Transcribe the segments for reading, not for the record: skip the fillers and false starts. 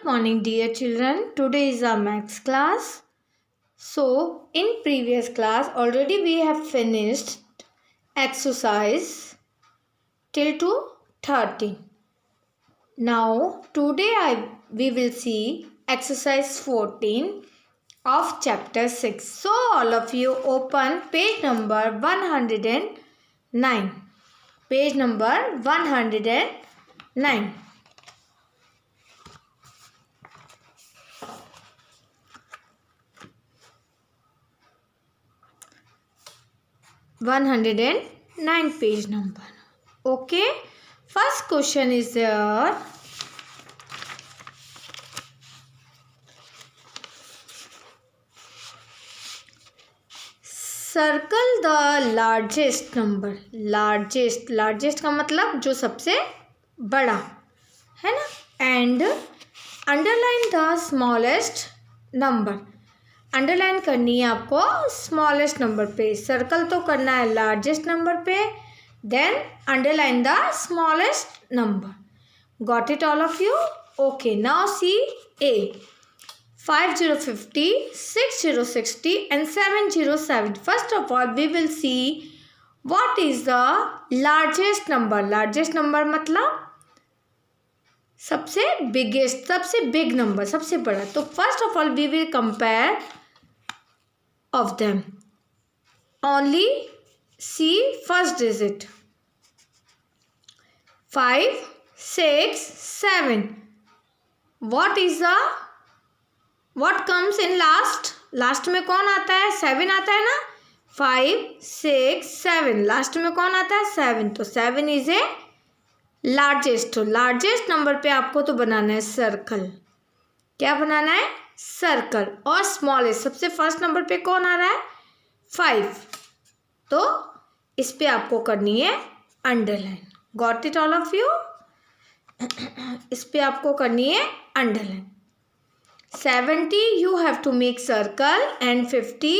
Good morning, dear children. Today is our maths class. So, in previous class, already we have finished exercise till to 13. Now, today we will see exercise 14 of chapter 6. So, all of you open page number 109. Page number 109. Page number. Okay. First question is there. Circle the largest number. Largest का मतलब जो सबसे बड़ा है ना. And underline the smallest number. Underline करनी है आपको स्मॉलेस्ट नंबर पे. सर्कल तो करना है लार्जेस्ट नंबर पे, then underline the smallest number. Got it all of you? Okay. Now see a. 5050, 6060 and 707. First of all we will see what is the largest number. Largest number मतलब सबसे biggest, सबसे big number, सबसे बड़ा. तो first of all we will compare of them. Only see first digit. 5, 6, 7. What comes in last? Last में कौन आता है? 7 आता है ना. 5, 6, 7. लास्ट में कौन आता है? 7. तो 7 इज ए लार्जेस्ट. तो लार्जेस्ट नंबर पे आपको तो बनाना है सर्कल. क्या बनाना है? सर्कल. और स्मॉलेस्ट सबसे फर्स्ट नंबर पे कौन आ रहा है? 5. तो इस पे आपको करनी है underline. Got it all of you? इस पे आपको करनी है underline. 70 you have to make circle and 50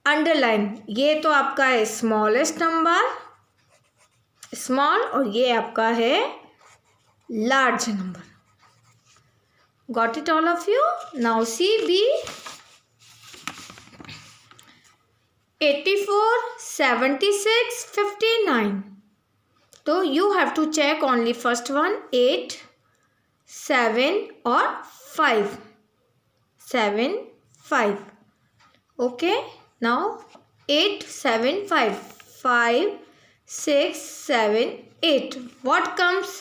underline. ये तो आपका है स्मॉलेस्ट नंबर, स्मॉल, और ये आपका है large number. Got it all of you? Now see B. 84, 76, 59. So you have to check only first one. 8, 7 or 5. 7, 5. Okay. Now 8, 7, 5. 5, 6, 7, 8. What comes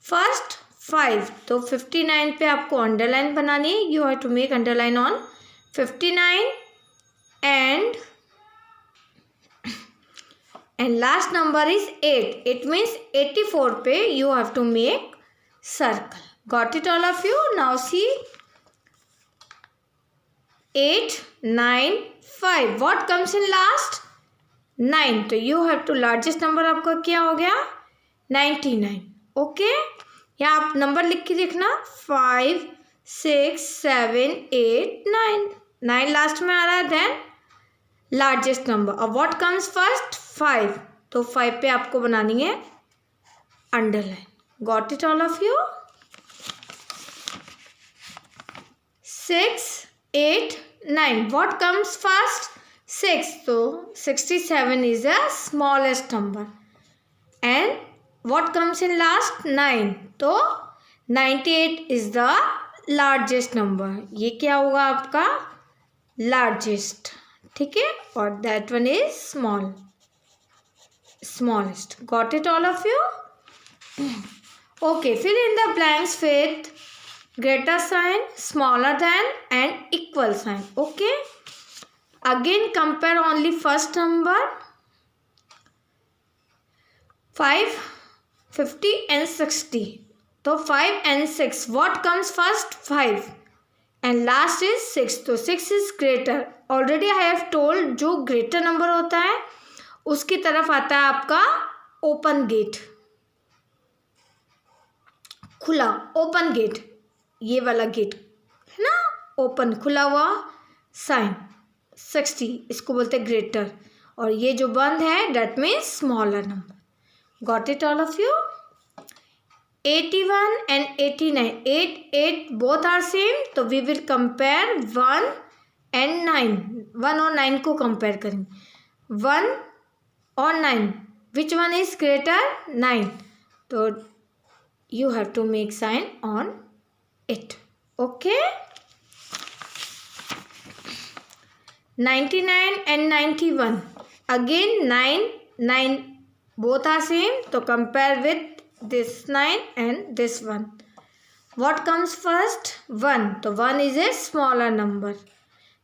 first? 5. तो 59 पे आपको अंडरलाइन बनानी है. You have to make underline on 59 and last number is 8. It means 84 पे you have to make circle. Got it all of you? Now see 8, 9, 5. What comes in last? 9. तो you have to largest number आपका क्या हो गया? 99. Okay. यहाँ आप number लिख के देखना. 5, 6, 7, 8, 9. 9 लास्ट में आ रहा है. Then largest number. अब व्हाट कम्स फर्स्ट? 5. तो 5 पे आपको बनानी है underline. Got it all of you? 6, 8, 9. What comes first? 6. तो 67 is a smallest number and what comes in last? 9. तो 98 is the largest number. ये क्या होगा आपका? largest. ठीक है. और that one is smallest. Got it all of you? Okay. Fill in the blanks with greater sign, smaller than and equal sign. Okay. Again compare only first number. 5, 50 and 60. तो 5 and 6. What comes first? 5. And last is 6. तो 6 is greater. Already I have told जो greater number होता है उसकी तरफ आता है आपका open gate. खुला open gate. ये वाला गेट है ना, ओपन खुला हुआ साइन. 60 इसको बोलते हैं ग्रेटर. और ये जो बंद है that means smaller number. Got it all of you? 81 and 89, 8 both are same, तो we will compare 1 and 9. 1 और 9 को compare करेंगे. 1 और 9, which one is greater? 9. तो you have to make sign on it. Okay. 99 and 91, again 9 both are same, तो compare with this 9 and this one. What comes first? 1. तो 1 is a smaller number.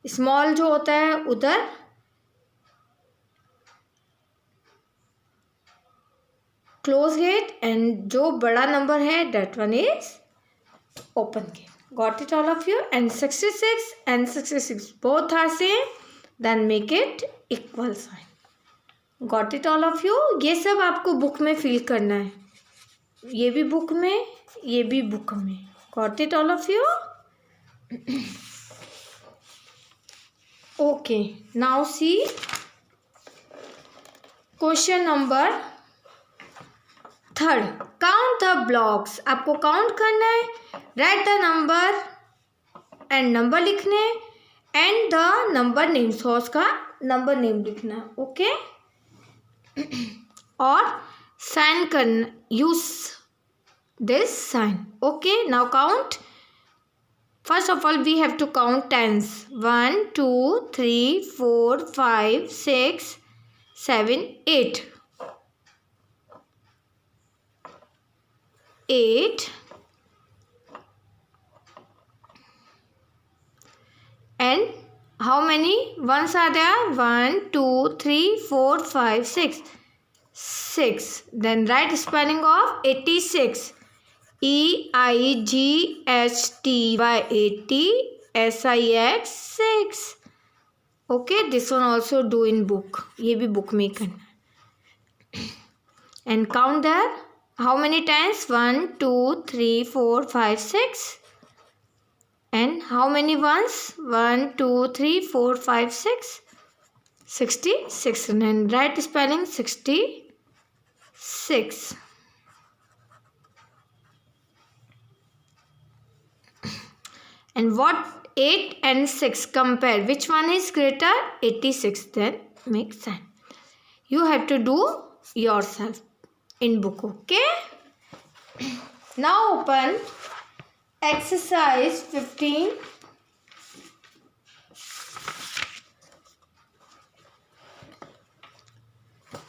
Small जो होता है उधर close gate, and जो बड़ा number है that one is open gate. Got it all of you? And 66 and 66 both are same, then make it equal sign. Got it all of you? ये सब आपको बुक में फिल करना है. ये भी बुक में, ये भी बुक में. Got it all of you? Okay. Now see question number 3rd. Count the blocks. आपको काउंट करना है. Write the number and number लिखने and the number name. Source का नंबर नेम लिखना है. ओके. और साइन करना, use this sign. Okay. Now count. First of all we have to count tens. 1 2 3 4 5 6 7 8. 8 and how many ones are there? 1 2 3 4 5 6. Then write spelling of 86. EIGHTY 6. Okay, this one also do in book. ये भी book में करना है. And count there. How many times? 1 2 3 4 5 6. And how many ones? 1 2 3 4 5 6. 66. And write spelling 66. And what 8 and 6 compare? Which one is greater? 86. Then make sign. You have to do yourself in book. Okay. Now open exercise 15.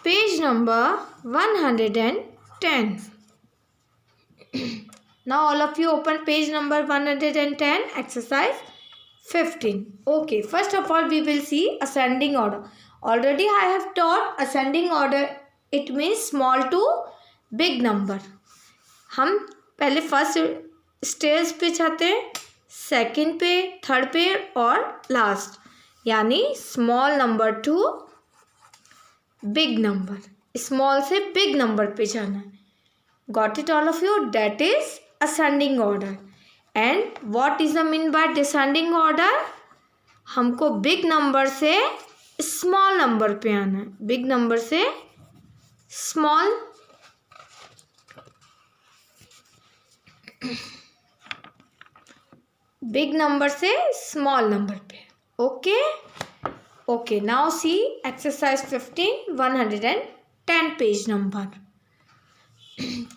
Page number 110. Now all of you open page number 110, exercise 15. Okay, first of all we will see ascending order. Already I have taught ascending order. It means small to big number. हम पहले first stage पे चाहते हैं, second पे, third पे और last, यानी small number two big number. Small से बिग नंबर पे जाना है. Got it all of you? That is ascending order. And what is the mean by descending order? हमको बिग नंबर से स्मॉल नंबर पे आना है. बिग नंबर से स्मॉल, बिग नंबर से स्मॉल नंबर पे. Okay. Okay, now see exercise 15, 110 page number.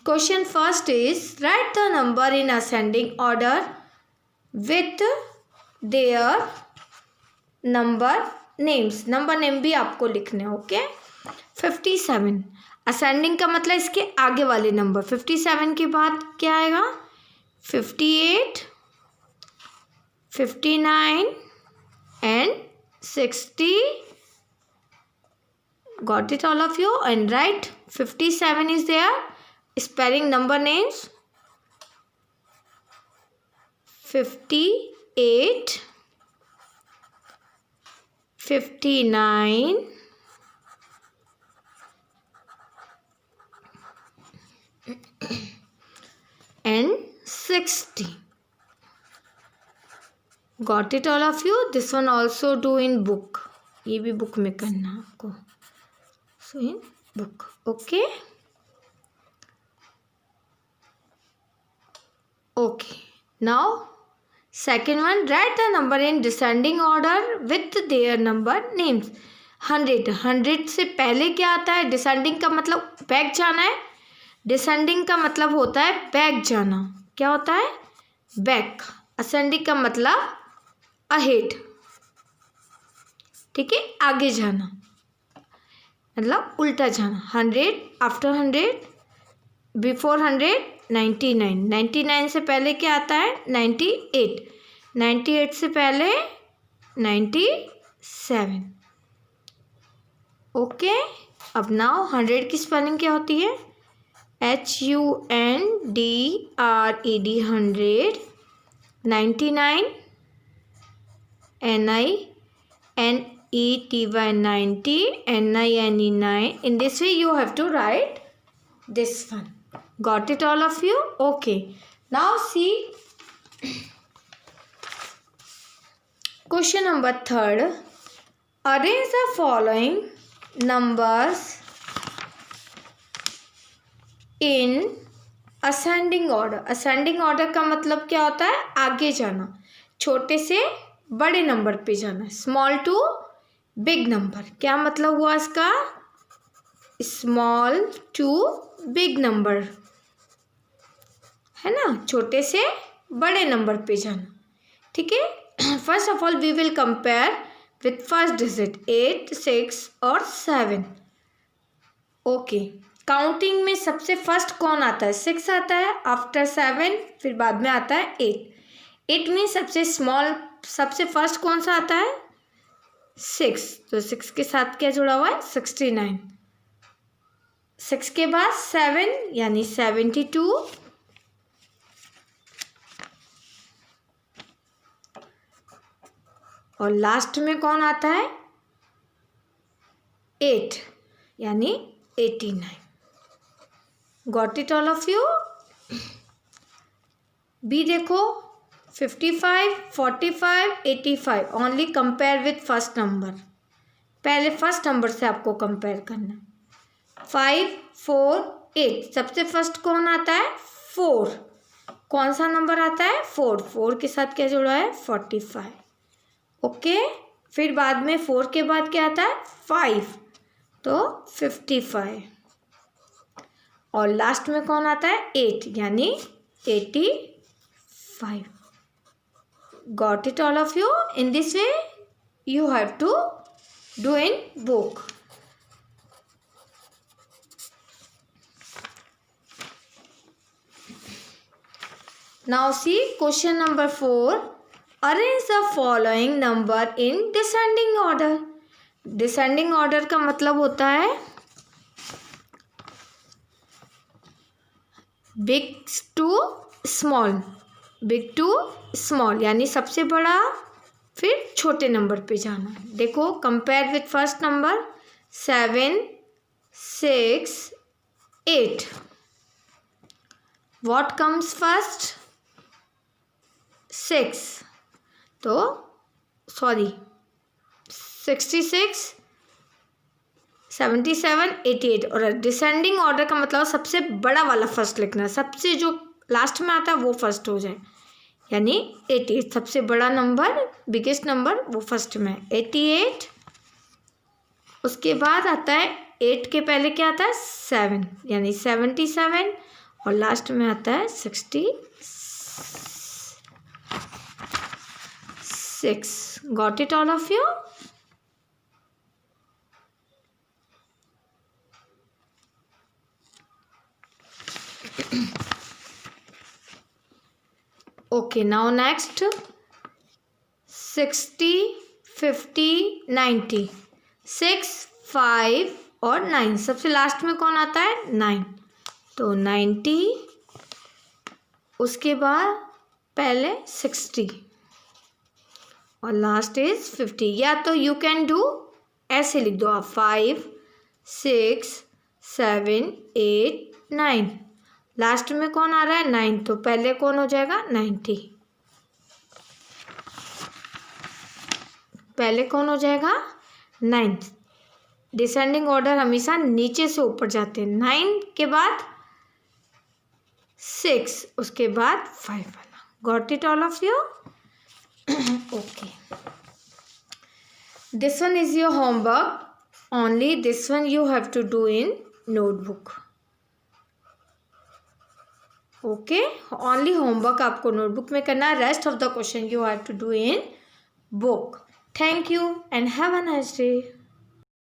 Question first is write the number in ascending order with their number names. Number name भी आपको लिखने हैं. ओके. 57. ascending का मतलब इसके आगे वाले नंबर. 57 के बाद क्या आएगा? 58, 59 and 60. Got it all of you? And write 57 is there. Spelling number names 58, 59 and 60. Got it all of you? This one also do in book. ये भी book में करना आपको. So in book. Okay. Okay, now second one, right the number in descending order with their number names. 100 से पहले क्या आता है? डिसेंडिंग का मतलब बैक जाना है, डिसेंडिंग का मतलब होता है बैक जाना। क्या होता है? बैक। असेंडिंग का मतलब अहेड, ठीक है, आगे जाना, मतलब उल्टा जाना। 100, आफ्टर 100, बिफोर 100, 99। 99 से पहले क्या आता है? 98। 98 से पहले 97। ओके, अब नाउ 100 की स्पेलिंग क्या होती है? HUNDRED 100, 99 NINETY 90, NINE 9. In this way you have to write this one. Got it all of you? Okay. Now see question number 3rd. Arrange the following numbers in ascending order. Ascending order का मतलब क्या होता है? आगे जाना, छोटे से बड़े नंबर पे जाना, स्मॉल टू बिग नंबर। क्या मतलब हुआ इसका? स्मॉल टू बिग नंबर, है ना, छोटे से बड़े नंबर पे जाना, ठीक है। First of all we will compare with first digit 8, 6 और 7। ओके, काउंटिंग में सबसे फर्स्ट कौन आता है? 6 आता है, आफ्टर 7, फिर बाद में आता है 8। 8 में सबसे स्मॉल, सबसे फर्स्ट कौन सा आता है? 6। तो 6 के साथ क्या जुड़ा हुआ है? 69। 6 के बाद 7 यानी 72, और लास्ट में कौन आता है? 8 यानी 89। Got it all of you? B देखो, 55, 45, 85 only compare with first number. पहले फर्स्ट नंबर से आपको कंपेयर करना। 5, 4, 8 सबसे फर्स्ट कौन आता है? 4। कौन सा नंबर आता है? 4। 4 के साथ क्या जुड़ा है? 45। ओके, फिर बाद में 4 के बाद क्या आता है? 5, तो 55, और लास्ट में कौन आता है? 8 यानी 85। Got it all of you? In this way you have to do in book. Now see question number 4. Arrange the following number in descending order. Descending order का मतलब होता है big to small, big to small, यानी सबसे बड़ा फिर छोटे number पे जाना। देखो, compare with first number 7, 6, 8। What comes first? 6। तो सॉरी 66, 77, 88, और डिसेंडिंग ऑर्डर का मतलब सबसे बड़ा वाला फर्स्ट लिखना, सबसे जो लास्ट में आता है वो फर्स्ट हो जाए, यानी 88 सबसे बड़ा नंबर, बिगेस्ट नंबर वो फर्स्ट में 88। उसके बाद आता है 8 के पहले क्या आता है? 7 यानी 77, और लास्ट में आता है 66। Got it all of you? Okay, now next 60, 50, 90, 6, 5 और 9 सबसे लास्ट में कौन आता है? 9। तो 90, उसके बाद पहले 60 और लास्ट इज 50। या तो यू कैन डू ऐसे लिख दो आप 5, 6, 7, 8, 9। लास्ट में कौन आ रहा है? 9, तो पहले कौन हो जाएगा? 90। पहले कौन हो जाएगा? 9। डिसेंडिंग ऑर्डर हमेशा नीचे से ऊपर जाते हैं। 9 के बाद 6, उसके बाद 5 वाला. Got it all of you? Okay. This one is your homework. Only this one you have to do in notebook. Okay? Only homework आपको notebook में करना है. Rest of the question you have to do in book. Thank you and have a nice day.